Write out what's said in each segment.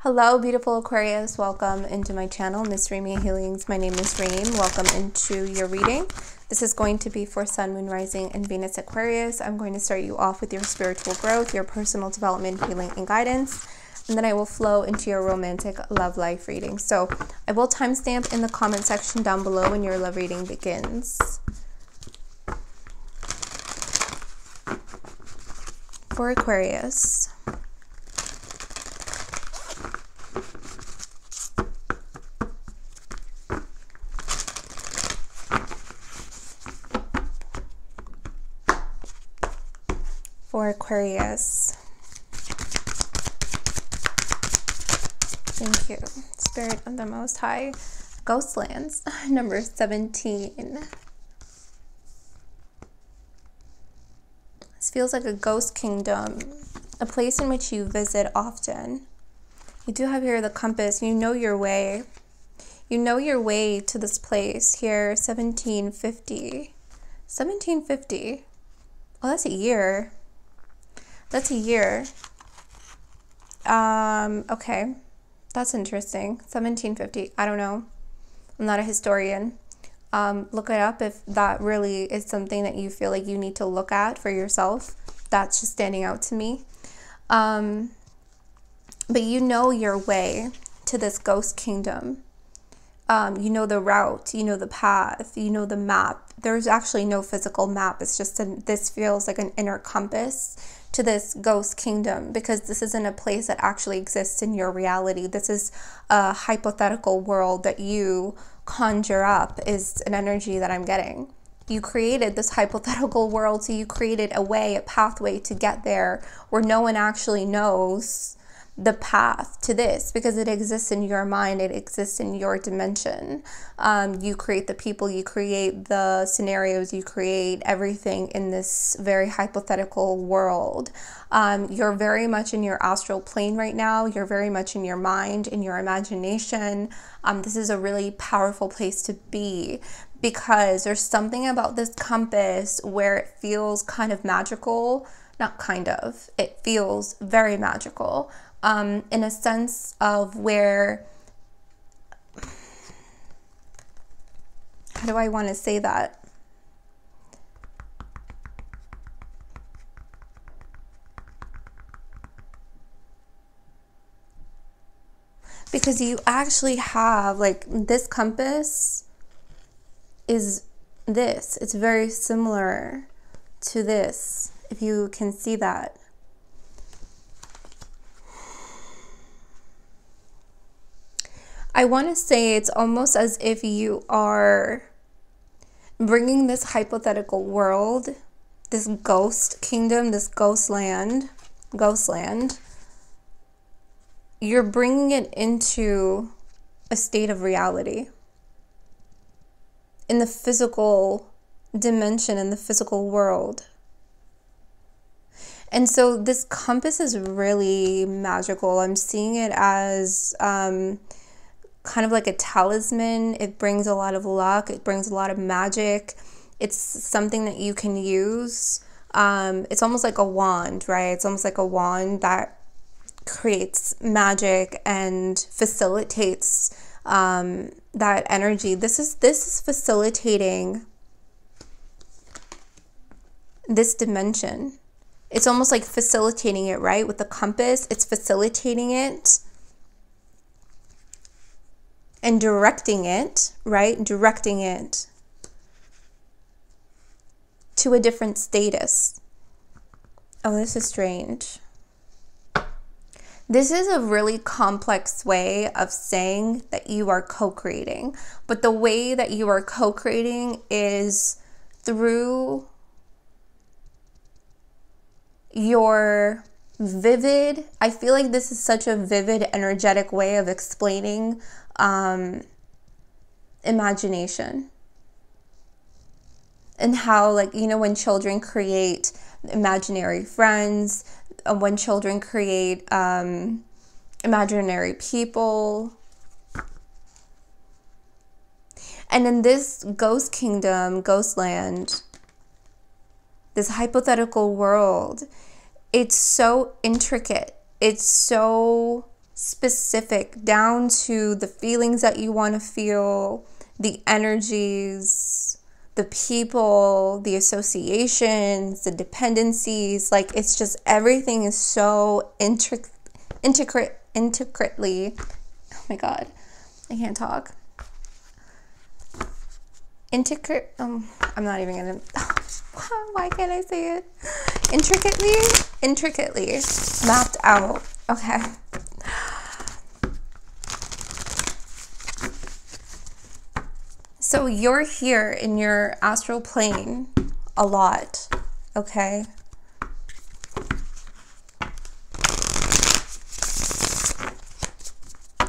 Hello, beautiful Aquarius. Welcome into my channel, Miss Reem Healings. My name is Reem. Welcome into your reading. This is going to be for Sun, Moon, Rising, and Venus Aquarius. I'm going to start you off with your spiritual growth, your personal development, healing, and guidance. And then I will flow into your romantic love life reading. So I will timestamp in the comment section down below when your love reading begins. For Aquarius. For Aquarius. Thank you, Spirit of the Most High. Ghostlands, number 17. This feels like a ghost kingdom, a place in which you visit often. You do have here the compass. You know your way. You know your way to this place here, 1750. 1750. Oh, that's a year. That's a year. Okay. That's interesting. 1750. I don't know. I'm not a historian. Look it up if that really is something that you feel like you need to look at for yourself. That's just standing out to me. But you know your way to this ghost kingdom. You know the route, you know the path, you know the map. There's actually no physical map. It's just this feels like an inner compass to this ghost kingdom, because this isn't a place that actually exists in your reality. This is a hypothetical world that you conjure up, is an energy that I'm getting. You created this hypothetical world, so you created a way, a pathway to get there where no one actually knows the path to this, because it exists in your mind, it exists in your dimension. You create the people, you create the scenarios, you create everything in this very hypothetical world. You're very much in your astral plane right now. You're very much in your mind, in your imagination. This is a really powerful place to be, because there's something about this compass where it feels kind of magical. Not kind of, it feels very magical. In a sense of where, how do I want to say that? Because you actually have, like, this compass is this. It's very similar to this, if you can see that. I want to say it's almost as if you are bringing this hypothetical world, this ghost kingdom, this ghostland, you're bringing it into a state of reality in the physical dimension, in the physical world. And so this compass is really magical. I'm seeing it as kind of like a talisman. It brings a lot of luck. It brings a lot of magic. It's something that you can use. It's almost like a wand, right? It's almost like a wand that creates magic and facilitates that energy. This is facilitating this dimension. It's almost like facilitating it, right? With the compass, it's facilitating it and directing it, right? Directing it to a different status. Oh, this is strange. This is a really complex way of saying that you are co-creating. But the way that you are co-creating is through your vivid, I feel like this is such a vivid, energetic way of explaining imagination. And how, like, you know, when children create imaginary friends, when children create imaginary people. And in this ghost kingdom, ghostland, this hypothetical world, it's so intricate. It's so specific, down to the feelings that you want to feel, the energies, the people, the associations, the dependencies. Like, it's just everything is so intricately, oh my God, I can't talk. I'm not even gonna, why can't I say it? Intricately mapped out. Okay. So you're here in your astral plane a lot, okay?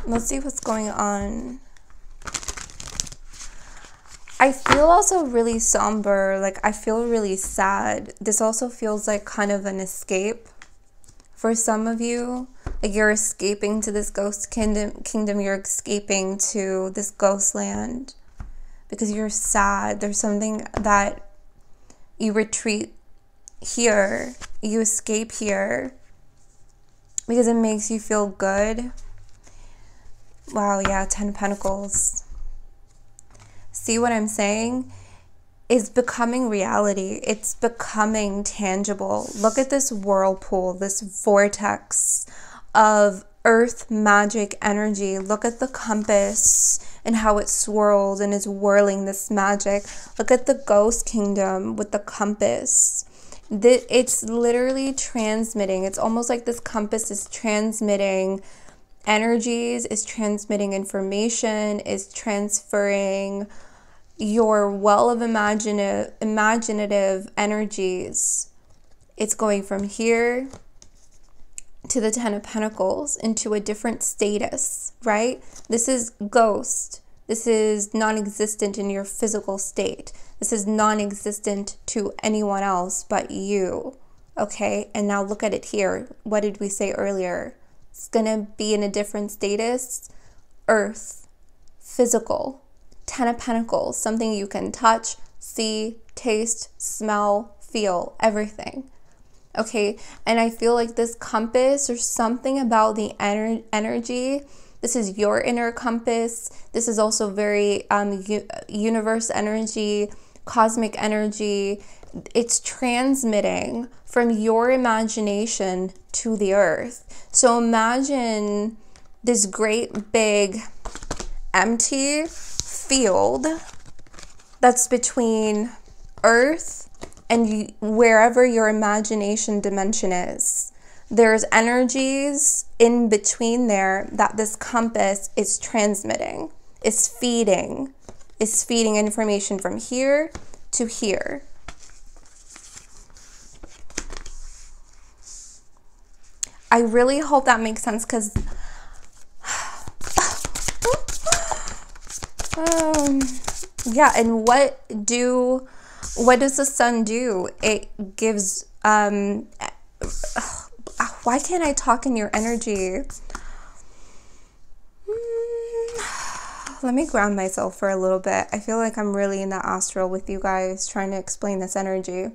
Let's see what's going on. I feel also really somber, like I feel really sad. This also feels like kind of an escape for some of you. Like you're escaping to this ghost kingdom, you're escaping to this ghost land because you're sad. There's something that you retreat here, you escape here because it makes you feel good. Wow, yeah, 10 of Pentacles. See what I'm saying? Is becoming reality. It's becoming tangible. Look at this whirlpool, this vortex of earth magic energy. Look at the compass and how it swirls and is whirling this magic. Look at the ghost kingdom with the compass. It's literally transmitting. It's almost like this compass is transmitting energies, is transmitting information, is transferring your well of imaginative energies. It's going from here to the 10 of Pentacles into a different status, right? This is ghost. This is non-existent in your physical state. This is non-existent to anyone else but you, okay? And now look at it here. What did we say earlier? It's gonna be in a different status. Earth, physical. 10 of Pentacles, something you can touch, see, taste, smell, feel, everything. Okay, and I feel like this compass, or something about the energy. This is your inner compass. This is also very universe energy, cosmic energy. It's transmitting from your imagination to the earth. So imagine this great big empty field that's between earth and wherever your imagination dimension is. There's energies in between there that this compass is transmitting, is feeding information from here to here. I really hope that makes sense, because yeah, and what does the sun do? It gives why can't I talk in your energy? Let me ground myself for a little bit. I feel like I'm really in the astral with you guys, trying to explain this energy.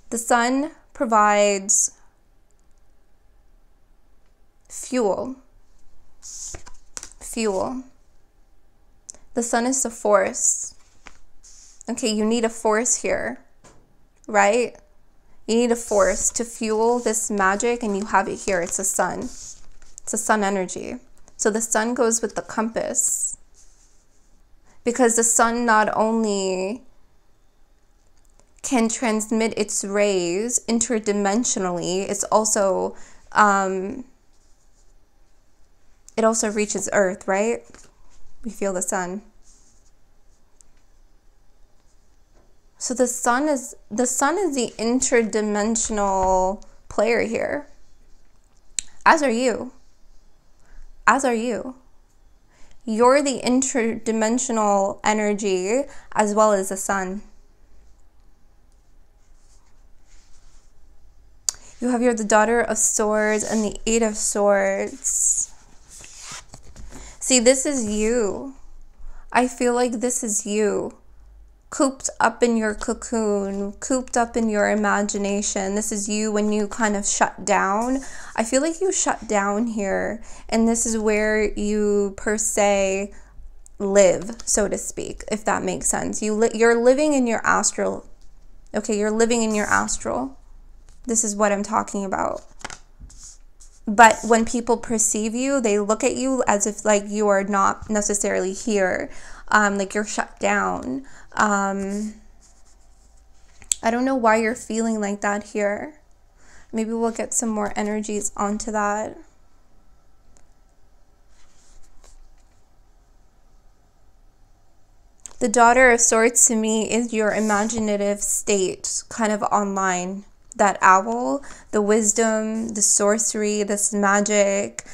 The sun provides fuel. The sun is the force. Okay, you need a force here, right? You need a force to fuel this magic, and you have it here. It's the sun. It's the sun energy. So the sun goes with the compass, because the sun not only can transmit its rays interdimensionally, it also reaches Earth, right? We feel the sun. So the sun is the interdimensional player here. As are you. You're the interdimensional energy as well as the sun. You have the daughter of swords and the 8 of swords. See, this is you. I feel like this is you. cooped up in your cocoon, cooped up in your imagination. This is you when you kind of shut down. I feel like you shut down here, and this is where you per se live, so to speak, if that makes sense. You're living in your astral. Okay, you're living in your astral. This is what I'm talking about. But when people perceive you, they look at you as if like you are not necessarily here, like you're shut down. I don't know why you're feeling like that here. Maybe we'll get some more energies onto that. The Daughter of Swords to me is your imaginative state, kind of online. That owl, the wisdom, the sorcery, this magic,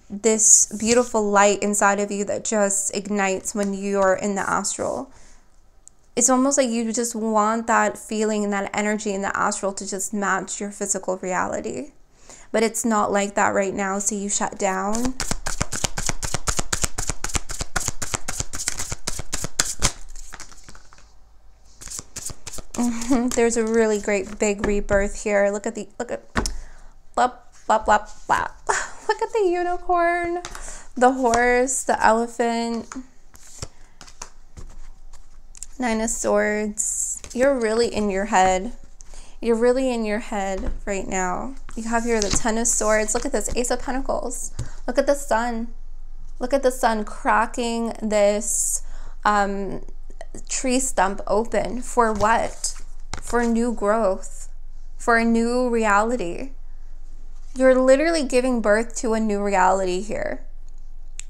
this beautiful light inside of you that just ignites when you're in the astral. It's almost like you just want that feeling and that energy in the astral to just match your physical reality. But it's not like that right now, so you shut down. There's a really great big rebirth here. Look at blah, blah, blah, blah. Look at the unicorn, the horse, the elephant, Nine of Swords. You're really in your head. You're really in your head right now. You have here the Ten of Swords. Look at this, Ace of Pentacles. Look at the sun. Look at the sun cracking this tree stump open. For what? For new growth, for a new reality. You're literally giving birth to a new reality here.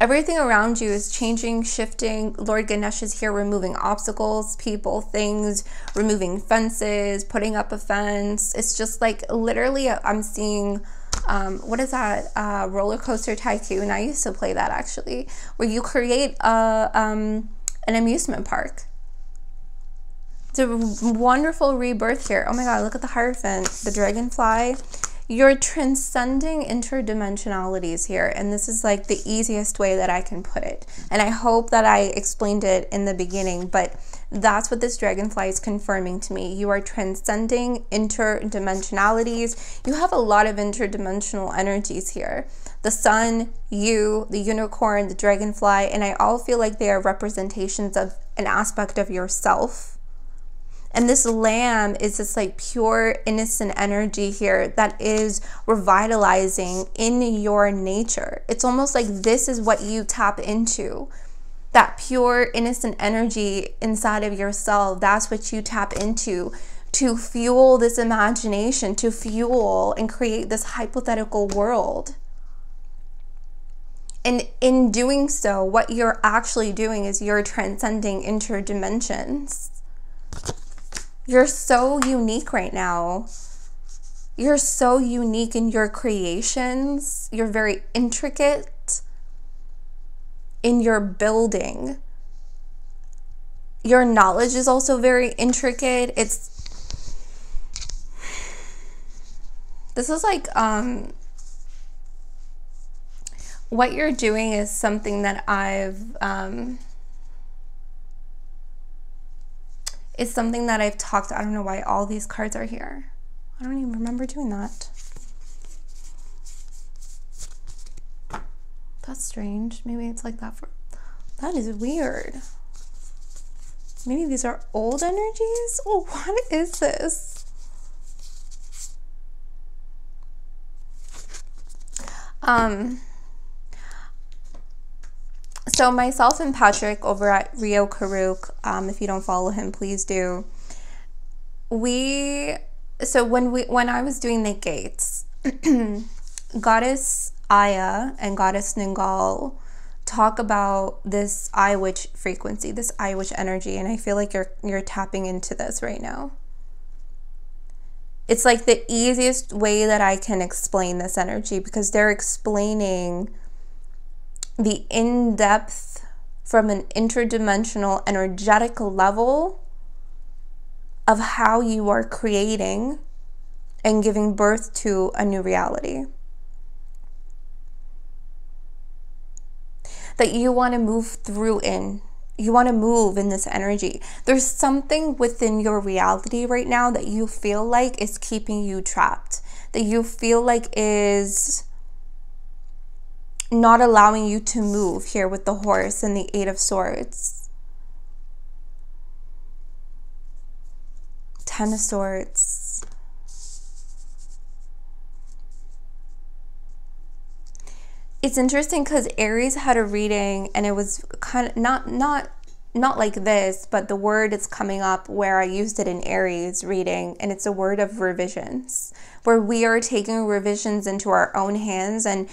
Everything around you is changing, shifting. Lord Ganesh is here removing obstacles, people, things, removing fences, putting up a fence. It's just like literally I'm seeing, what is that? Roller Coaster Tycoon. I used to play that actually, where you create an amusement park. It's a wonderful rebirth here. Oh my God, look at the Hierophant, the dragonfly. You're transcending interdimensionalities here. And this is like the easiest way that I can put it. And I hope that I explained it in the beginning, but that's what this dragonfly is confirming to me. You are transcending interdimensionalities. You have a lot of interdimensional energies here. The sun, you, the unicorn, the dragonfly, and I all feel like they are representations of an aspect of yourself. And this lamb is this like pure, innocent energy here that is revitalizing in your nature. It's almost like this is what you tap into. That pure, innocent energy inside of yourself, that's what you tap into to fuel this imagination, to fuel and create this hypothetical world. And in doing so, what you're actually doing is you're transcending interdimensions. You're so unique right now. You're so unique in your creations. You're very intricate in your building. Your knowledge is also very intricate. This is like, what you're doing is something that it's something that I've talked. I don't know why all these cards are here. I don't even remember doing that. That's strange. Maybe it's like that for... That is weird. Maybe these are old energies? Oh, what is this? So myself and Patrick over at Rio Karuk, if you don't follow him, please do. When I was doing the gates, Goddess Aya and Goddess Ningal talk about this eye witch frequency, this eye witch energy, and I feel like you're tapping into this right now. It's like the easiest way that I can explain this energy, because they're explaining the in-depth from an interdimensional energetic level of how you are creating and giving birth to a new reality that you want to move through in You want to move in this energy. There's something within your reality right now that you feel like is keeping you trapped, that you feel like is not allowing you to move here with the horse and the Eight of Swords. Ten of Swords. It's interesting because Aries had a reading and it was kind of not like this, but the word is coming up where I used it in Aries reading, and it's a word of revisions, where we are taking revisions into our own hands and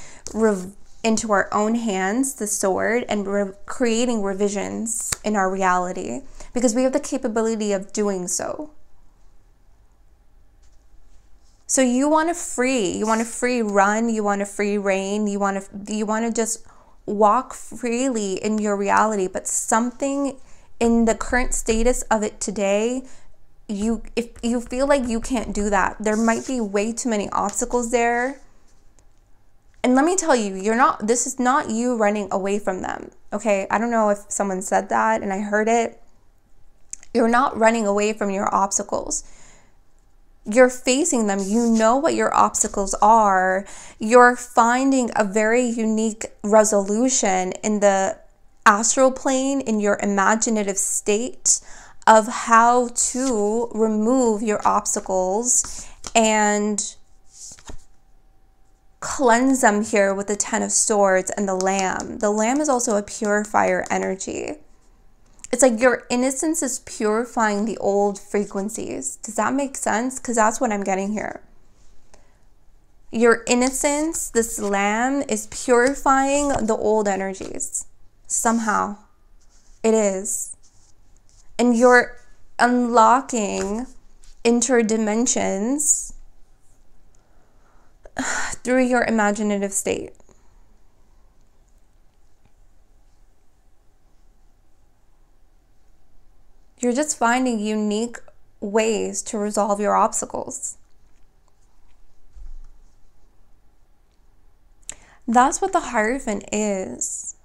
into our own hands, the sword, and creating revisions in our reality because we have the capability of doing so. So you want to free run, you want to free reign, you want to just walk freely in your reality, but something in the current status of it today, if you feel like you can't do that, there might be way too many obstacles there. And let me tell you, this is not you running away from them. Okay? I don't know if someone said that and I heard it. You're not running away from your obstacles. You're facing them. You know what your obstacles are. You're finding a very unique resolution in the astral plane, in your imaginative state of how to remove your obstacles and cleanse them here with the Ten of Swords and the Lamb. The Lamb is also a purifier energy. It's like your innocence is purifying the old frequencies. Does that make sense? Because that's what I'm getting here. Your innocence, this lamb, is purifying the old energies. Somehow. It is. And you're unlocking interdimensions through your imaginative state. You're just finding unique ways to resolve your obstacles. That's what the Hierophant is.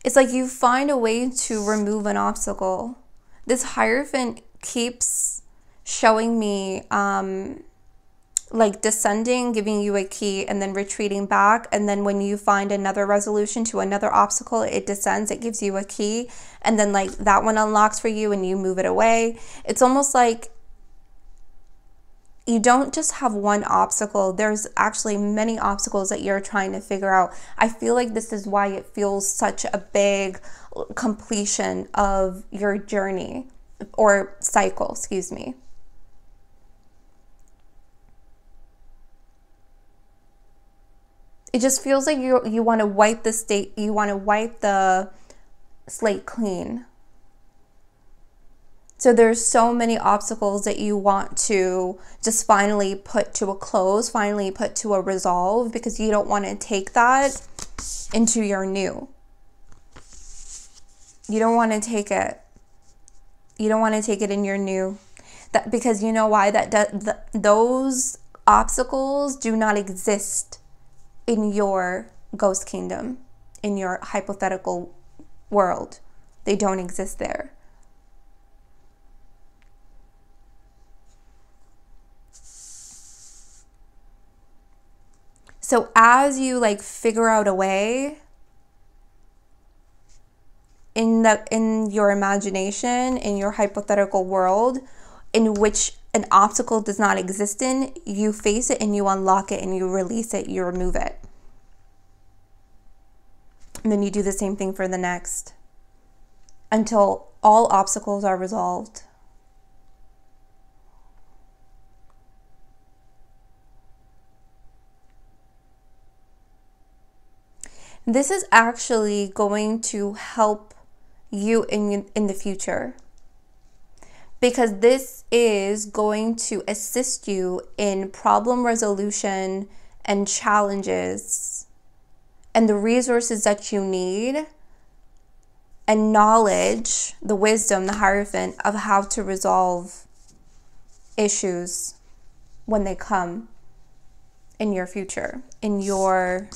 It's like you find a way to remove an obstacle. This Hierophant keeps showing me like descending, giving you a key, and then retreating back. And then when you find another resolution to another obstacle, it descends, it gives you a key. And then like that one unlocks for you and you move it away. It's almost like you don't just have one obstacle. There's actually many obstacles that you're trying to figure out. I feel like this is why it feels such a big completion of your journey or cycle, excuse me. It just feels like you want to wipe the slate clean. So there's so many obstacles that you want to just finally put to a close, finally put to a resolve, because you don't want to take that into your new. You don't want to take it. You don't want to take it in your new. That because you know why? Those obstacles do not exist in your ghost kingdom, in your hypothetical world. They don't exist there. So as you like figure out a way in your imagination, in your hypothetical world, in which an obstacle does not exist in, you face it and you unlock it and you release it, you remove it. And then you do the same thing for the next until all obstacles are resolved. This is actually going to help you in the future, because this is going to assist you in problem resolution and challenges and the resources that you need and knowledge, the wisdom, the Hierophant, of how to resolve issues when they come in your future, in your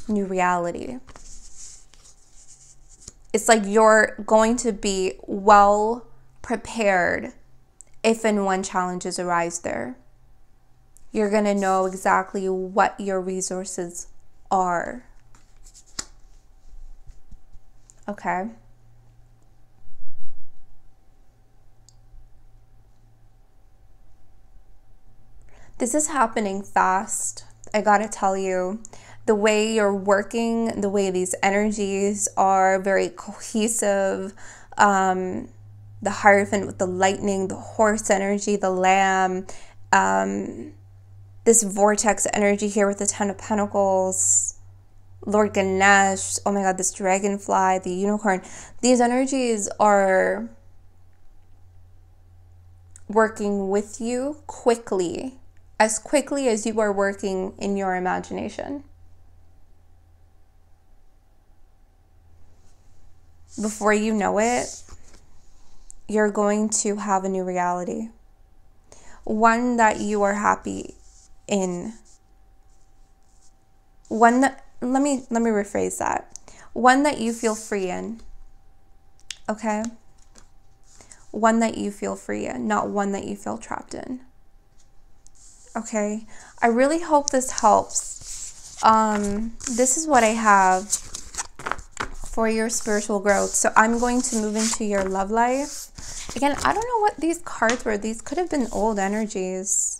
new reality. it's like you're going to be well prepared if and when challenges arise there. You're going to know exactly what your resources are. Okay. This is happening fast. I gotta tell you, the way you're working, the way these energies are very cohesive, the Hierophant with the lightning, the horse energy, the lamb, this vortex energy here with the Ten of Pentacles, Lord Ganesh, oh my God, this dragonfly, the unicorn. These energies are working with you quickly, as quickly as you are working in your imagination. Before you know it, you're going to have a new reality. One that you are happy in. One that, let me rephrase that. One that you feel free in. Okay? One that you feel free in, not one that you feel trapped in. Okay? I really hope this helps. This is what I have for your spiritual growth. So I'm going to move into your love life. Again, I don't know what these cards were. These could have been old energies.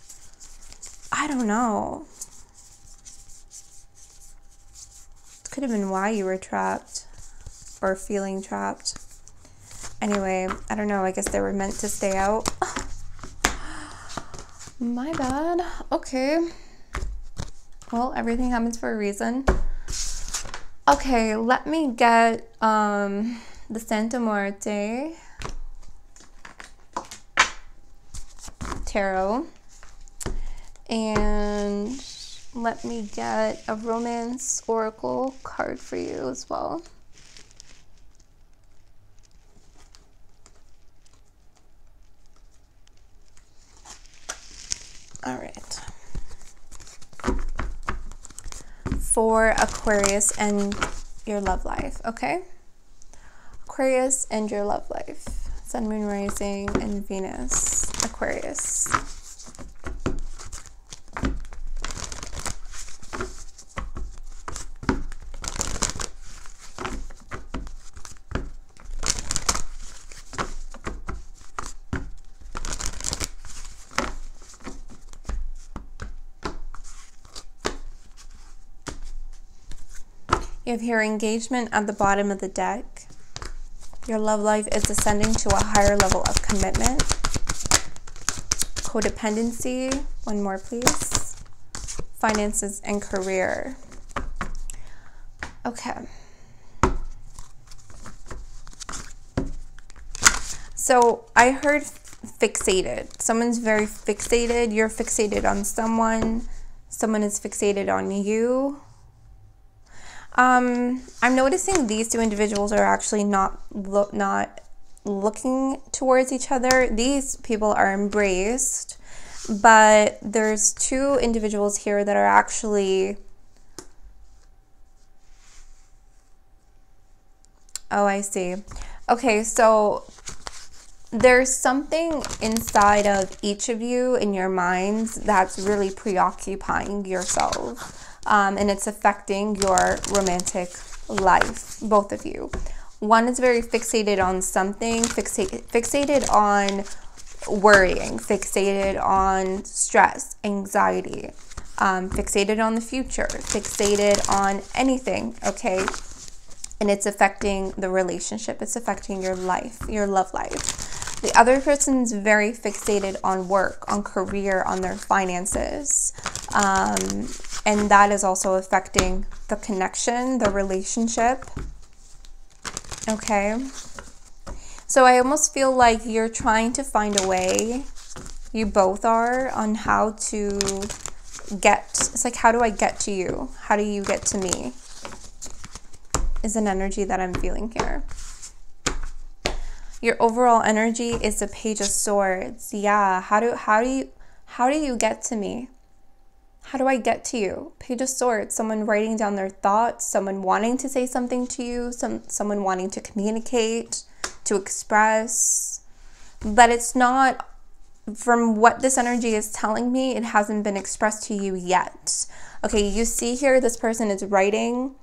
I don't know. It could have been why you were trapped or feeling trapped. Anyway, I don't know. I guess they were meant to stay out. My bad. Okay. Well, everything happens for a reason. Okay, let me get the Santa Muerte Tarot. And let me get a Romance Oracle card for you as well. All right. For Aquarius and your love life, okay? Aquarius and your love life. Sun, Moon, Rising, and Venus. Aquarius. You have here engagement at the bottom of the deck. Your love life is ascending to a higher level of commitment. Codependency. One more, please. Finances and career. Okay. So I heard fixated. Someone's very fixated. You're fixated on someone. Someone is fixated on you. I'm noticing these two individuals are actually not looking towards each other. These people are embraced, but there's two individuals here that are actually... Oh, I see. Okay, so there's something inside of each of you in your minds that's really preoccupying yourself. And it's affecting your romantic life, both of you. One is very fixated on something, fixated on worrying, fixated on stress, anxiety, fixated on the future, fixated on anything, okay? And it's affecting the relationship. It's affecting your life, your love life. The other person's very fixated on work, on career, on their finances. And that is also affecting the connection, the relationship. Okay. So I almost feel like you're trying to find a way, you both are, on how to get, it's like, how do I get to you? How do you get to me? Is an energy that I'm feeling here. Your overall energy is the Page of Swords. Yeah, how do you get to me? How do I get to you? Page of Swords, someone writing down their thoughts, someone wanting to say something to you, someone wanting to communicate, to express, but it's not, from what this energy is telling me, it hasn't been expressed to you yet. Okay, you see here, this person is writing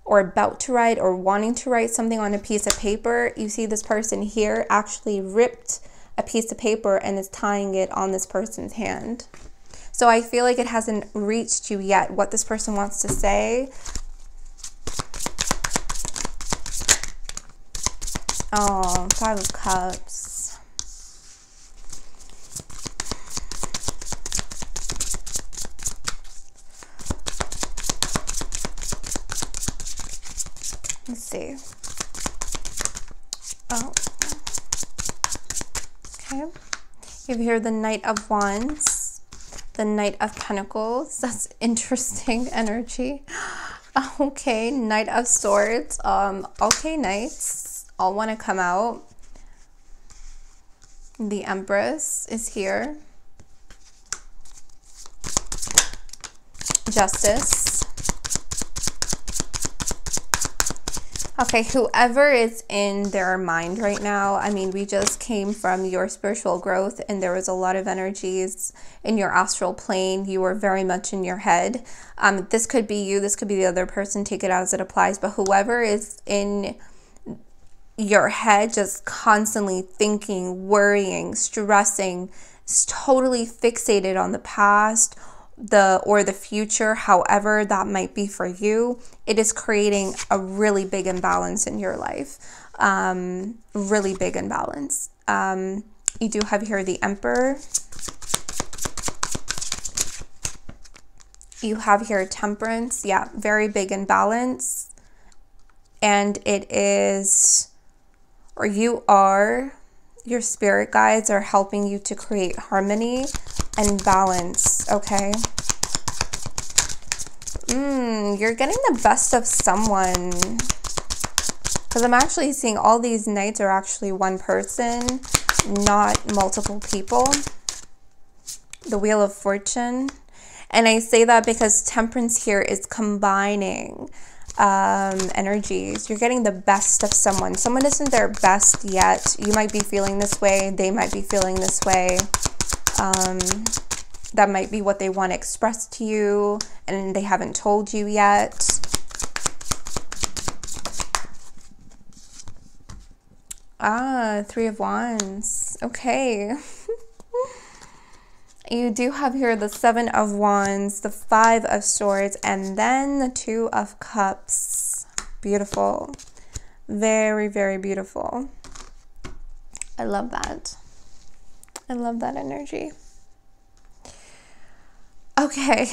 or about to write or wanting to write something on a piece of paper. You see this person here actually ripped a piece of paper and is tying it on this person's hand. So I feel like it hasn't reached you yet, what this person wants to say. Oh, Five of Cups. Let's see. Oh. Okay. You have here the Knight of Wands, the Knight of Pentacles. That's interesting energy. Okay, Knight of Swords. Okay, Knights all want to come out. The Empress is here. Justice. Okay, whoever is in their mind right now, I mean, we just came from your spiritual growth and there was a lot of energies in your astral plane. You were very much in your head. This could be you, this could be the other person, take it as it applies, but whoever is in your head just constantly thinking, worrying, stressing, is totally fixated on the past or the future, however that might be for you, it is creating a really big imbalance in your life. Really big imbalance. You do have here the Emperor. You have here Temperance. Yeah, very big imbalance. And it is, or you are, your spirit guides are helping you to create harmony and balance, okay? You're getting the best of someone. Because I'm actually seeing all these knights are actually one person, not multiple people. The Wheel of Fortune. And I say that because Temperance here is combining energies. You're getting the best of someone. Someone isn't their best yet. You might be feeling this way. They might be feeling this way. That might be what they want to express to you and they haven't told you yet. Three of Wands. Okay. You do have here the Seven of Wands, the Five of Swords, and then the Two of Cups. Beautiful. Very, very beautiful. I love that. I love that energy. Okay.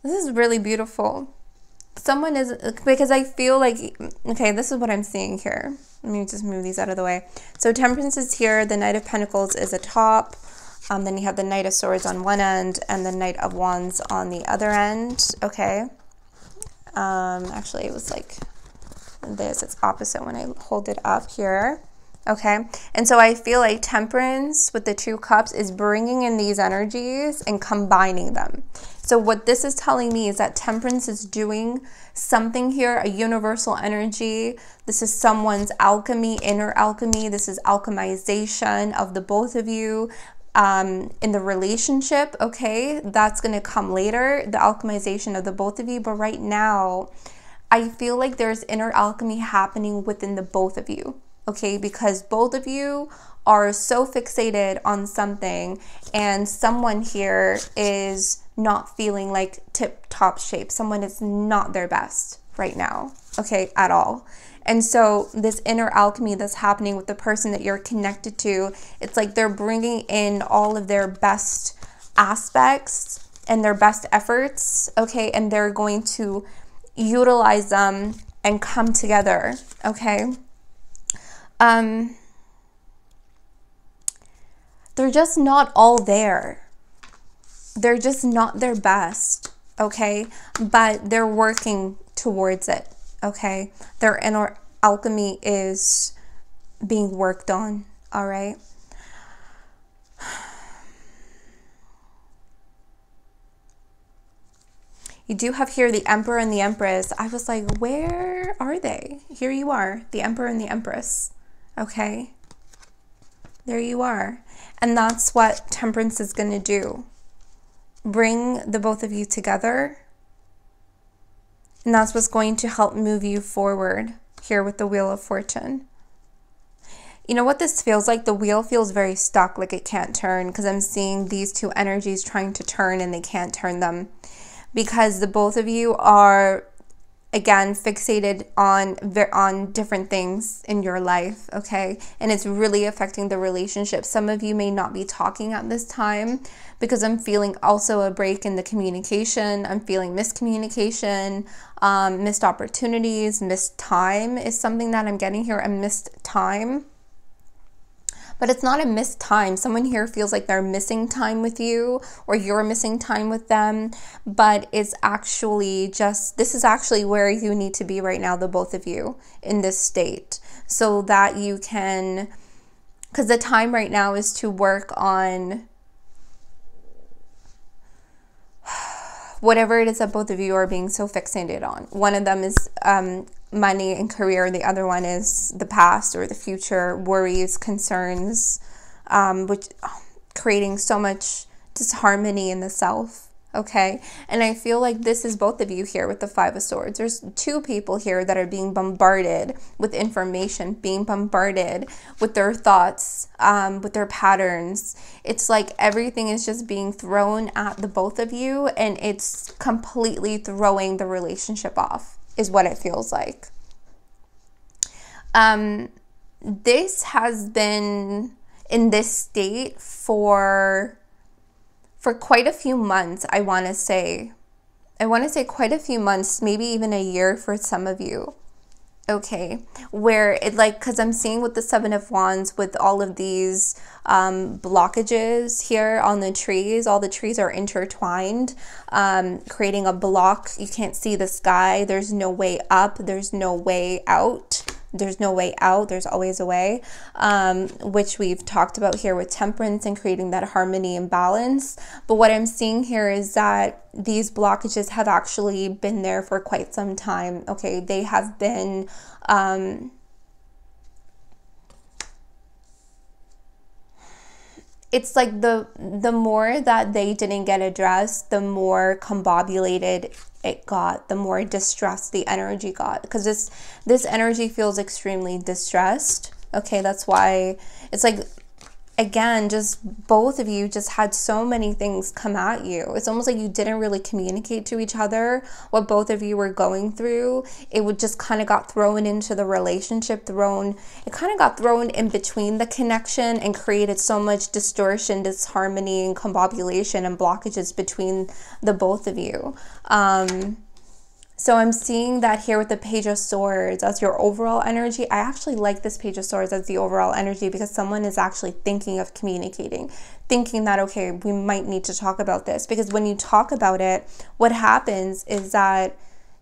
This is really beautiful. Someone is, because I feel like, okay, this is what I'm seeing here. Let me just move these out of the way. So Temperance is here. The Knight of Pentacles is atop. Then you have the Knight of Swords on one end and the Knight of Wands on the other end. Okay. Actually, it was like this. It's opposite when I hold it up here. Okay. And so I feel like Temperance with the Two Cups is bringing in these energies and combining them. So what this is telling me is that Temperance is doing something here, a universal energy. This is someone's alchemy, inner alchemy. This is alchemization of the both of you in the relationship, okay? That's going to come later, the alchemization of the both of you. But right now, I feel like there's inner alchemy happening within the both of you, okay? Because both of you are so fixated on something and someone here is not feeling like tip-top shape. Someone is not their best right now, okay, at all. And so this inner alchemy that's happening with the person that you're connected to, it's like they're bringing in all of their best aspects and their best efforts, okay, and they're going to utilize them and come together, okay? They're just not all there. They're just not their best, okay? But they're working towards it, okay? Their inner alchemy is being worked on, all right? You do have here the Emperor and the Empress. I was like, where are they? Here you are, the Emperor and the Empress. Okay, there you are. And that's what Temperance is going to do. Bring the both of you together. And that's what's going to help move you forward here with the Wheel of Fortune. You know what this feels like? The wheel feels very stuck, like it can't turn, because I'm seeing these two energies trying to turn and they can't turn them. Because the both of you are, again, fixated on different things in your life, okay? And it's really affecting the relationship. Some of you may not be talking at this time because I'm feeling also a break in the communication. I'm feeling miscommunication, missed opportunities, missed time is something that I'm getting here, a missed time. But it's not a missed time. Someone here feels like they're missing time with you, or you're missing time with them. But it's actually just, this is actually where you need to be right now, the both of you, in this state. So that you can, because the time right now is to work on whatever it is that both of you are being so fixated on. One of them is money and career. The other one is the past or the future, worries, concerns, which creating so much disharmony in the self. Okay, and I feel like this is both of you here with the Five of Swords. There's two people here that are being bombarded with information, being bombarded with their thoughts, with their patterns. It's like everything is just being thrown at the both of you, and it's completely throwing the relationship off, is what it feels like. This has been in this state for quite a few months. I want to say quite a few months, maybe even a year for some of you. Okay, where it like, because I'm seeing with the Seven of Wands, with all of these blockages here on the trees, all the trees are intertwined, creating a block. You can't see the sky. There's no way up. There's no way out. There's no way out. There's always a way, which we've talked about here with Temperance and creating that harmony and balance. But what I'm seeing here is that these blockages have actually been there for quite some time. Okay, they have been it's like the more that they didn't get addressed, the more combobulated it got, the more distressed the energy got, because this energy feels extremely distressed. Okay, that's why it's like, again, just both of you just had so many things come at you. It's almost like you didn't really communicate to each other what both of you were going through. It would just kind of got thrown into the relationship, it kind of got thrown in between the connection and created so much distortion, disharmony, and combobulation and blockages between the both of you. So I'm seeing that here with the Page of Swords as your overall energy. I actually like this Page of Swords as the overall energy because someone is actually thinking of communicating, thinking that, okay, we might need to talk about this. Because when you talk about it, what happens is that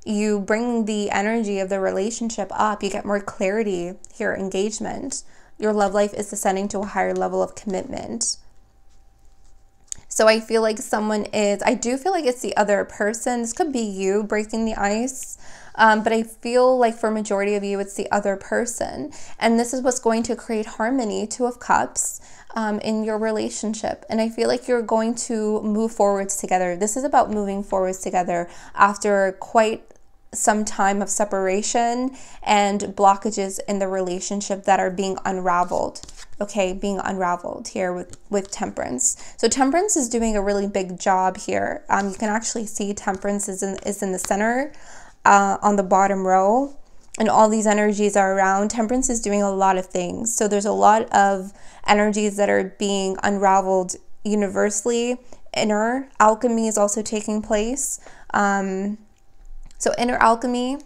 you bring the energy of the relationship up. You get more clarity here, engagement. Your love life is ascending to a higher level of commitment. So I feel like I do feel like it's the other person. This could be you breaking the ice. But I feel like for majority of you, it's the other person. And this is what's going to create harmony, Two of Cups, in your relationship. And I feel like you're going to move forwards together. This is about moving forwards together after quite some time of separation and blockages in the relationship that are being unraveled. Okay, being unraveled here with Temperance. So Temperance is doing a really big job here. You can actually see Temperance is in the center on the bottom row, and all these energies are around. Temperance is doing a lot of things. So there's a lot of energies that are being unraveled universally. Inner alchemy is also taking place. So inner alchemy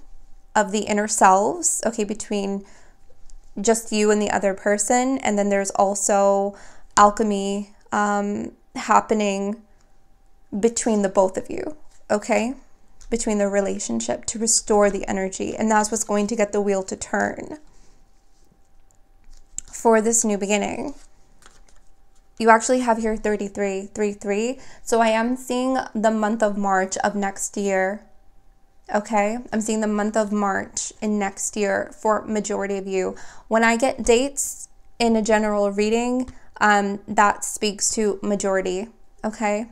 of the inner selves, okay, between just you and the other person. And then there's also alchemy happening between the both of you, okay, between the relationship, to restore the energy. And that's what's going to get the wheel to turn for this new beginning. You actually have here 33, 3. So I am seeing the month of March of next year. Okay, I'm seeing the month of March in next year for majority of you. When I get dates in a general reading, that speaks to majority. Okay,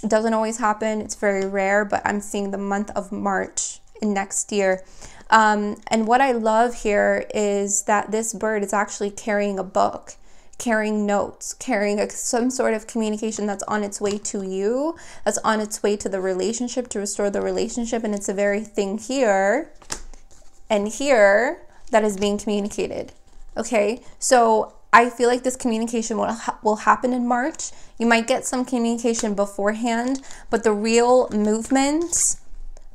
it doesn't always happen. It's very rare, but I'm seeing the month of March in next year. And what I love here is that this bird is actually carrying a book, carrying notes, carrying some sort of communication that's on its way to you, that's on its way to the relationship, to restore the relationship. And it's a very thing here and here that is being communicated. Okay, so I feel like this communication will happen in March. You might get some communication beforehand, but the real movement,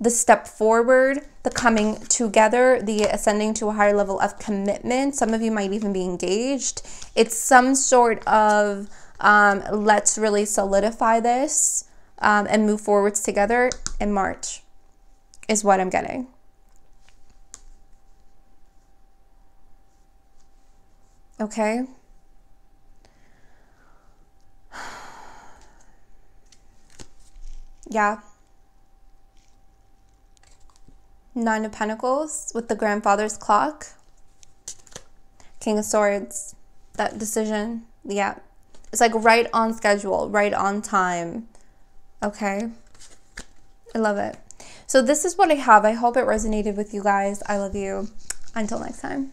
the step forward, the coming together, the ascending to a higher level of commitment. Some of you might even be engaged. It's some sort of let's really solidify this and move forwards together in March is what I'm getting. Okay. Yeah. Nine of Pentacles with the grandfather's clock. King of Swords. That decision. Yeah. It's like right on schedule, right on time. Okay. I love it. So this is what I have. I hope it resonated with you guys. I love you. Until next time.